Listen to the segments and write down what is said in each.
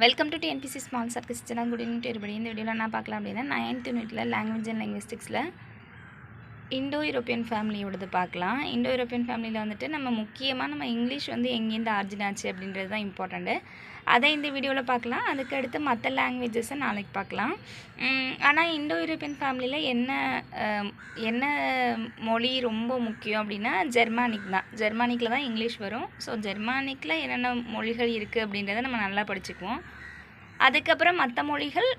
Welcome to TNPC small circles channel. Good evening to everybody. இந்த வீடியோவில் நான் பார்க்கலாம் அப்படின்னா 9th யூனிட்டில் லாங்குவேஜ் அண்ட் லிங்குவிஸ்டிக்ஸில் இண்டோ யூரோப்பியன் ஃபேமிலியோடது பார்க்கலாம். இண்டோ யூரோப்பியன் ஃபேமிலியில் வந்துட்டு நம்ம இங்கிலீஷ் வந்து எங்கேருந்து ஆர்ஜின் ஆச்சு அப்படின்றது தான் இம்பார்ட்டண்ட்டு. அதை இந்த வீடியோவில் பார்க்கலாம். அதுக்கடுத்து மற்ற லாங்குவேஜஸை நாளைக்கு பார்க்கலாம். ஆனால் இண்டோ யூரோப்பியன் ஃபேமிலியில் என்ன மொழி ரொம்ப முக்கியம் அப்படின்னா ஜெர்மானிக் தான். ஜெர்மானிக்கில் தான் இங்கிலீஷ் வரும். ஸோ ஜெர்மானிக்கில் என்னென்ன மொழிகள் இருக்குது அப்படின்றத நம்ம நல்லா படிச்சுக்குவோம். அதுக்கப்புறம் மற்ற மொழிகள்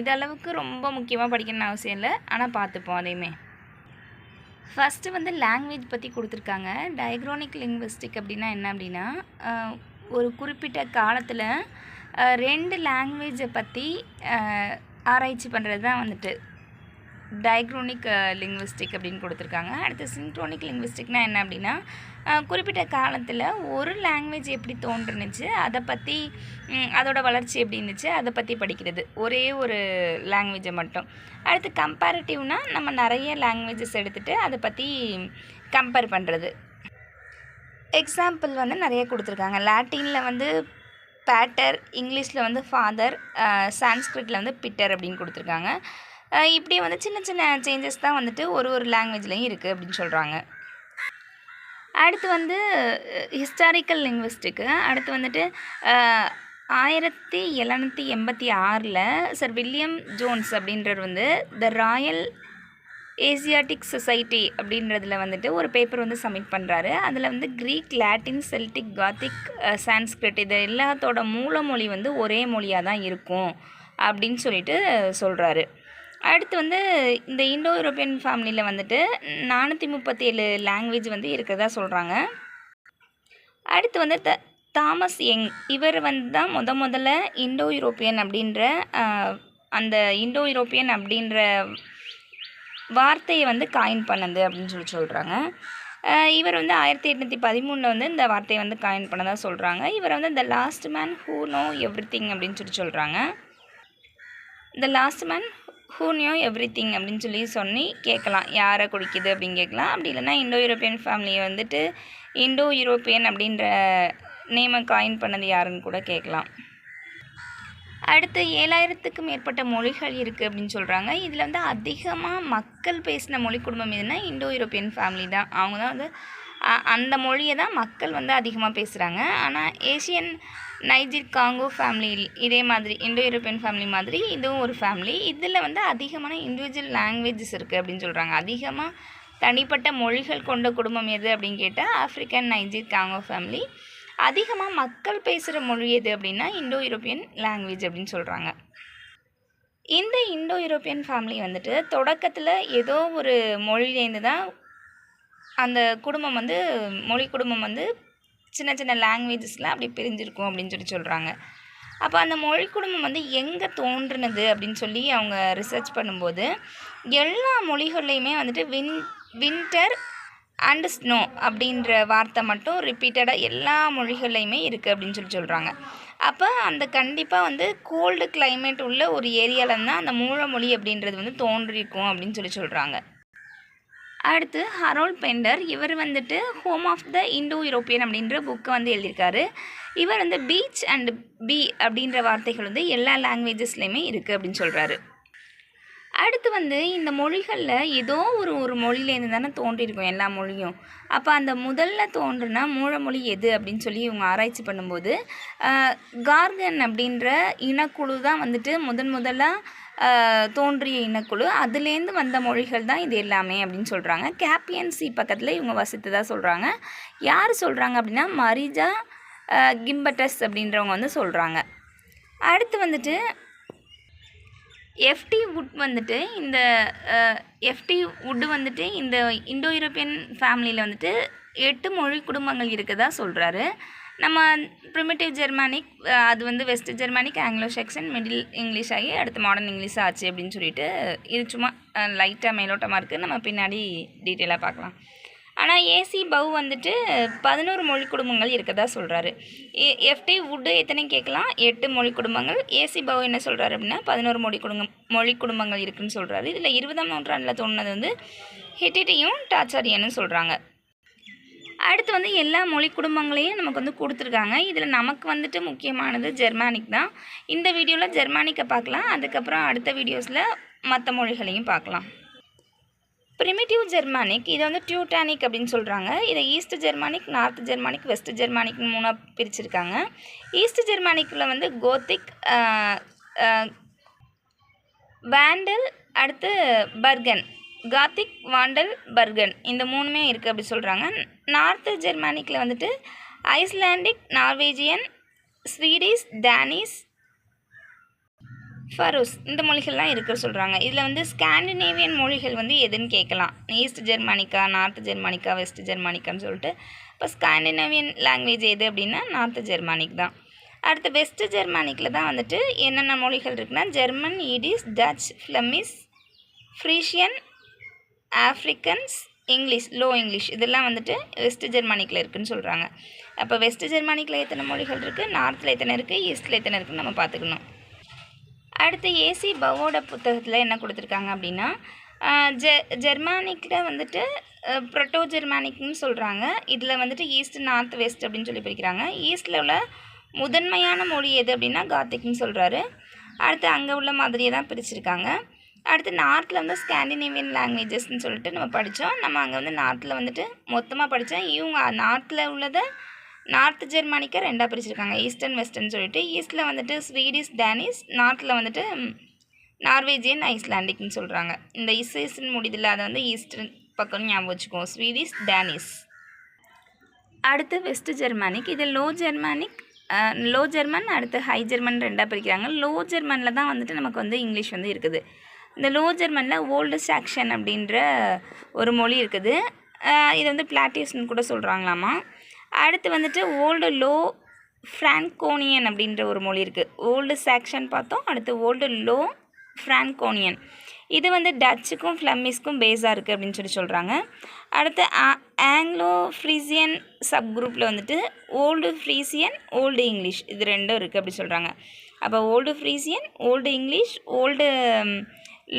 இதளவுக்கு ரொம்ப முக்கியமாக படிக்கணும்னு அவசியம் இல்லை, ஆனால் பார்த்துப்போம். அதையுமே ஃபஸ்ட்டு வந்து லாங்குவேஜ் பற்றி கொடுத்துருக்காங்க. டயக்ரானிக் லிங்குவிஸ்டிக் அப்படின்னா என்ன அப்படின்னா, ஒரு குறிப்பிட்ட காலத்தில் 2 லாங்குவேஜை பற்றி ஆராய்ச்சி பண்ணுறது தான் வந்துட்டு டயக்ரானிக் லிங்குவிஸ்டிக் அப்படின்னு கொடுத்துருக்காங்க. அடுத்து சிங்க்ரோனிக் லிங்குவிஸ்டிக்னால் என்ன அப்படின்னா, குறிப்பிட்ட காலத்தில் ஒரு லாங்குவேஜ் எப்படி தோன்றுனுச்சு, அதை பற்றி அதோட வளர்ச்சி எப்படி இருந்துச்சு அதை பற்றி படிக்கிறது, ஒரே ஒரு லாங்குவேஜை மட்டும். அடுத்து கம்பேரிட்டிவ்னால் நம்ம நிறைய லாங்குவேஜஸ் எடுத்துகிட்டு அதை பற்றி கம்பேர் பண்ணுறது. எக்ஸாம்பிள் வந்து நிறைய கொடுத்துருக்காங்க. லாட்டினில் வந்து பேட்டர், இங்கிலீஷில் வந்து ஃபாதர், சான்ஸ்கிரிட்டில் வந்து பிட்டர் அப்படின்னு கொடுத்துருக்காங்க. இப்படி வந்து சின்ன சின்ன சேஞ்சஸ் தான் வந்துட்டு ஒரு லாங்குவேஜ்லேயும் இருக்குது அப்படின்னு சொல்கிறாங்க. அடுத்து வந்து ஹிஸ்டாரிக்கல் லிங்குவிஸ்டிக்கு. அடுத்து வந்துட்டு 1786 சர் வில்லியம் ஜோன்ஸ் அப்படின்றவர் வந்து த ராயல் ஏசியாட்டிக் சொசைட்டி அப்படின்றதுல வந்துட்டு ஒரு பேப்பர் வந்து சப்மிட் பண்ணுறாரு. அதில் வந்து Greek, Latin, Celtic, Gothic, Sanskrit இது எல்லாத்தோட மூலமொழி வந்து ஒரே மொழியாக தான் இருக்கும் அப்படின்னு சொல்லிட்டு சொல்கிறாரு. அடுத்து வந்து இந்த இண்டோ யூரோப்பியன் ஃபேமிலியில் வந்துட்டு 437 லாங்குவேஜ் வந்து இருக்கிறதா சொல்கிறாங்க. அடுத்து வந்து தாமஸ் யங், இவர் வந்து தான் முதல்ல இண்டோ யூரோப்பியன் அப்படின்ற அந்த இண்டோ யூரோப்பியன் அப்படின்ற வார்த்தையை வந்து காயின் பண்ணது அப்படின்னு சொல்கிறாங்க. இவர் வந்து 1813 வந்து இந்த வார்த்தையை வந்து காயின் பண்ணதாக சொல்கிறாங்க. இவர் வந்து the last man who know everything அப்படின்னு சொல்கிறாங்க. The last man who neo everything அப்படின்னு சொல்லி கேட்கலாம், யாரை குறிக்குது அப்படின்னு கேட்கலாம். அப்படி இல்லைன்னா இண்டோ யூரோப்பியன் ஃபேமிலியை வந்துட்டு இண்டோ யூரோப்பியன் அப்படின்ற நேமை காயின் பண்ணது யாருன்னு கூட கேட்கலாம். அடுத்து 7000க்கும் மேற்பட்ட மொழிகள் இருக்குது அப்படின்னு சொல்கிறாங்க. இதில் வந்து அதிகமாக மக்கள் பேசின மொழி குடும்பம் எதுனா இண்டோ யூரோப்பியன் ஃபேமிலி தான். அவங்க தான் வந்து அந்த மொழியை தான் மக்கள் வந்து அதிகமாக பேசுகிறாங்க. ஆனால் ஏஷியன், நைஜர், காங்கோ ஃபேமிலி இதே மாதிரி இண்டோ யூரோப்பியன் ஃபேமிலி மாதிரி இதுவும் ஒரு ஃபேமிலி. இதில் வந்து அதிகமான இண்டிவிஜுவல் லாங்குவேஜஸ் இருக்குது அப்படின்னு சொல்கிறாங்க. அதிகமாக தனிப்பட்ட மொழிகள் கொண்ட குடும்பம் எது அப்படின்னு கேட்டால் ஆஃப்ரிக்கன், நைஜர், காங்கோ ஃபேமிலி. அதிகமாக மக்கள் பேசுகிற மொழி எது அப்படின்னா இண்டோ யூரோப்பியன் லாங்குவேஜ் அப்படின்னு சொல்கிறாங்க. இந்த இண்டோ யூரோப்பியன் ஃபேமிலி வந்துட்டு தொடக்கத்தில் ஏதோ ஒரு மொழியிலேருந்து தான் அந்த குடும்பம் வந்து மொழி குடும்பம் வந்து சின்ன சின்ன லாங்குவேஜஸ்லாம் அப்படி பிரிஞ்சிருக்கும் அப்படின்னு சொல்கிறாங்க. அப்போ அந்த மொழி குடும்பம் வந்து எங்கே தோன்றுனது அப்படின்னு சொல்லி அவங்க ரிசர்ச் பண்ணும்போது எல்லா மொழிகள்லையுமே வந்துட்டு வின்டர் அண்ட் ஸ்னோ அப்படின்ற வார்த்தை மட்டும் ரிப்பீட்டடாக எல்லா மொழிகள்லையுமே இருக்குது அப்படின்னு சொல்கிறாங்க. அப்போ அந்த கண்டிப்பாக வந்து கோல்டு கிளைமேட் உள்ள ஒரு ஏரியாவில் தான் அந்த மூலமொழி அப்படின்றது வந்து தோன்றிருக்கும் அப்படின்னு சொல்கிறாங்க. அடுத்து ஹரோல்ட் பெண்டர், இவர் வந்துட்டு home of the Indo European அப்படின்ற புக்கை வந்து எழுதியிருக்காரு. இவர் வந்து பீச் அண்ட் பி அப்படின்ற வார்த்தைகள் வந்து எல்லா லாங்குவேஜஸ்லேயுமே இருக்குது அப்படின்னு சொல்கிறாரு. அடுத்து வந்து இந்த மொழிகளில் ஏதோ ஒரு மொழியிலேருந்து தானே தோன்றியிருக்கும் எல்லா மொழியும். அப்போ அந்த முதல்ல தோன்றுனா மூலமொழி எது அப்படின்னு சொல்லி இவங்க ஆராய்ச்சி பண்ணும்போது கார்கன் அப்படின்ற இனக்குழு தான் வந்துட்டு முதலாக தோன்றிய இனக்குழு. அதுலேருந்து வந்த மொழிகள் தான் இது எல்லாமே அப்படின்னு சொல்கிறாங்க. கேப்பியன் சி பக்கத்தில் இவங்க வசித்ததாக சொல்கிறாங்க. யார் சொல்கிறாங்க அப்படின்னா மரிஜா கிம்பட்டஸ் அப்படின்றவங்க வந்து சொல்கிறாங்க. அடுத்து வந்துட்டு எஃப்டி வுட் வந்துட்டு இந்த இந்த இண்டோ யூரோப்பியன் ஃபேமிலியில் வந்துட்டு 8 மொழி குடும்பங்கள் இருக்கதா சொல்கிறாரு. நம்ம ப்ரிமிட்டிவ் ஜெர்மானிக், அது வந்து West Germanic, Anglo Saxon, Middle English ஆகி அடுத்து மாடர்ன் இங்கிலீஷ் ஆச்சு அப்படின்னு சொல்லிட்டு இது சும்மா லைட்டாக மேலோட்டமாக இருக்குது. நம்ம பின்னாடி டீட்டெயிலாக பார்க்கலாம். ஆனால் ஏசி பவ் வந்துட்டு 11 மொழி குடும்பங்கள் இருக்கதா சொல்கிறாரு. எஃப்டி வுட்டு எத்தனை கேட்கலாம், 8 மொழி குடும்பங்கள். ஏசி பவ் என்ன சொல்கிறாரு அப்படின்னா 11 மொழி குடும்பங்கள் இருக்குதுன்னு சொல்கிறாரு. இதில் 20ஆம் நூற்றாண்டில் தோணுனது வந்து ஹிட்டிட்டியும் டாச்சாரியன்னு சொல்கிறாங்க. அடுத்து வந்து எல்லா மொழி குடும்பங்களையும் நமக்கு வந்து கொடுத்துருக்காங்க. இதில் நமக்கு வந்துட்டு முக்கியமானது ஜெர்மானிக் தான். இந்த வீடியோவில் ஜெர்மானிக்கை பார்க்கலாம். அதுக்கப்புறம் அடுத்த வீடியோஸில் மற்ற மொழிகளையும் பார்க்கலாம். ப்ரிமிட்டிவ் ஜெர்மானிக் இதை வந்து டியூட்டானிக் அப்படின்னு சொல்கிறாங்க. இதை East Germanic, North Germanic, West ஜெர்மானிக்னு 3ஆக பிரிச்சிருக்காங்க. ஈஸ்ட் ஜெர்மானிக்கில் வந்து கோத்திக், வாண்டல், அடுத்து பர்கன். காத்திக், வாண்டல், பர்கன் இந்த 3மே இருக்குது அப்படி சொல்கிறாங்க. நார்த்து ஜெர்மானிக்கில் வந்துட்டு ஐஸ்லாண்டிக், நார்வேஜியன், ஸ்வீடிஷ், டேனிஷ், ஃபரோஸ் இந்த மொழிகள்லாம் இருக்குன்னு சொல்கிறாங்க. இதில் வந்து ஸ்காண்டினேவியன் மொழிகள் வந்து எதுன்னு கேட்கலாம். ஈஸ்ட் ஜெர்மானிக்கா, நார்த் ஜெர்மானிக்கா, வெஸ்ட் ஜெர்மானிக்கான்னு சொல்லிட்டு. இப்போ ஸ்காண்டினேவியன் லாங்குவேஜ் எது அப்படின்னா நார்த் ஜெர்மானிக் தான். அடுத்து வெஸ்ட் ஜெர்மானிக்கில் தான் வந்துட்டு என்னென்ன மொழிகள் இருக்குன்னா German, Yiddish, Dutch, Flemish, Frisian, Afrikaans, English, Low English இதெல்லாம் வந்துட்டு வெஸ்ட் ஜெர்மானிக்கில் இருக்குதுன்னு சொல்கிறாங்க. அப்போ வெஸ்ட் ஜெர்மானிக்கில் எத்தனை மொழிகள் இருக்குது, நார்த்தில் எத்தனை இருக்குது, ஈஸ்ட்டில் எத்தனை இருக்குதுன்னு நம்ம பார்த்துக்கணும். அடுத்து ஏசி பவோட புத்தகத்தில் என்ன கொடுத்துருக்காங்க அப்படின்னா ஜெர்மானிக்கில் வந்துட்டு ப்ரோட்டோ ஜெர்மானிக்னு சொல்கிறாங்க. இதில் வந்துட்டு ஈஸ்ட், நார்த், வெஸ்ட் அப்படின்னு சொல்லி பிரிக்கிறாங்க. ஈஸ்ட்டில் உள்ள முதன்மையான மொழி எது அப்படின்னா காத்திக்னு சொல்கிறாரு. அடுத்து அங்கே உள்ள மாதிரியே தான் பிரிச்சிருக்காங்க. அடுத்து நார்த்தில் வந்து ஸ்காண்டினேவியன் லாங்குவேஜஸ்ன்னு சொல்லிட்டு நம்ம படித்தோம். நம்ம அங்கே வந்து நார்த்தில் வந்துட்டு மொத்தமாக படித்தோம். இவங்க நார்த்தில் உள்ளதை நார்த் ஜெர்மானிக்கை 2ஆக பிரிச்சிருக்காங்க, ஈஸ்டர்ன் வெஸ்டர்ன் சொல்லிட்டு. ஈஸ்ட்டில் வந்துட்டு ஸ்வீடிஷ், டேனிஷ், நார்த்தில் வந்துட்டு நார்வேஜியன், ஐஸ்லாண்டிக்னு சொல்கிறாங்க. இந்த இஸ்ன்னு முடிதில்லை அதை வந்து ஈஸ்டர்ன் பக்கம் ஞாபகம் வச்சுக்குவோம், ஸ்வீடிஷ், டேனிஷ். அடுத்து வெஸ்ட் ஜெர்மானிக், இது லோ ஜெர்மன், அடுத்து ஹை ஜெர்மன் 2ஆக பிரிக்கிறாங்க. லோ ஜெர்மனில் தான் வந்துட்டு நமக்கு வந்து இங்கிலீஷ் வந்து இருக்குது. இந்த லோ ஜெர்மனில் ஓல்டு சாக்ஷன் அப்படின்ற ஒரு மொழி இருக்குது. இது வந்து பிளாட்டியஸ்ன்னு கூட சொல்கிறாங்களாமா. அடுத்து வந்துட்டு ஓல்டு லோ ஃப்ரான்கோனியன் அப்படின்ற ஒரு மொழி இருக்குது. ஓல்டு சாக்ஷன் பார்த்தோம், அடுத்து ஓல்டு லோ ஃப்ரான்கோனியன். இது வந்து டச்சுக்கும் ஃப்ளெமிஷ்க்கும் பேஸாக இருக்குது அப்படின்னு சொல்கிறாங்க. அடுத்து ஆங்கிலோ ஃப்ரீசியன் சப் குரூப்பில் வந்துட்டு ஓல்டு ஃப்ரீசியன், ஓல்டு இங்கிலீஷ் இது 2 இருக்குது அப்படி சொல்கிறாங்க. அப்போ Old Frisian, Old English, Old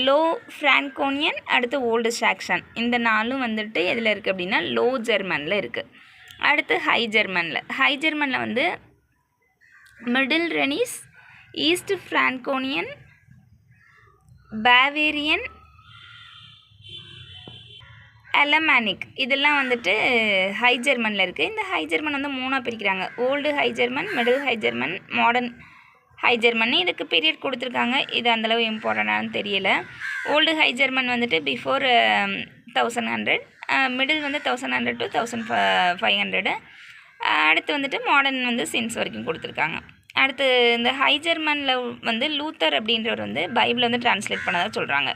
Low Franconian, அடுத்து ஓல்டு சாக்ஷன் இந்த 4 வந்துட்டு எதில் இருக்குது அப்படின்னா லோ ஜெர்மனில் இருக்குது. அடுத்து ஹை ஜெர்மனில் வந்து மிடில் ரெனிஸ், ஈஸ்ட் ஃப்ரான்கோனியன், பாவேரியன், அலமானிக் இதெல்லாம் வந்துட்டு ஹை ஜெர்மனில் இருக்குது. இந்த ஹை ஜெர்மன் வந்து 3ஆக பிரிக்கிறாங்க. Old high German, middle high German, modern high German. இதுக்கு பீரியட் கொடுத்துருக்காங்க, இது அந்தளவு இம்பார்ட்டண்டானு தெரியல. ஓல்டு ஹை ஜெர்மன் வந்துட்டு பிஃபோர் 1100, மிடில் வந்து 1100 to 1500, அடுத்து வந்துட்டு மாடர்ன் வந்து சின்ஸ் வரைக்கும் கொடுத்துருக்காங்க. அடுத்து இந்த ஹை ஜெர்மனில் வந்து லூத்தர் அப்படின்றவர் வந்து பைபிளை வந்து டிரான்ஸ்லேட் பண்ணதாக சொல்கிறாங்க.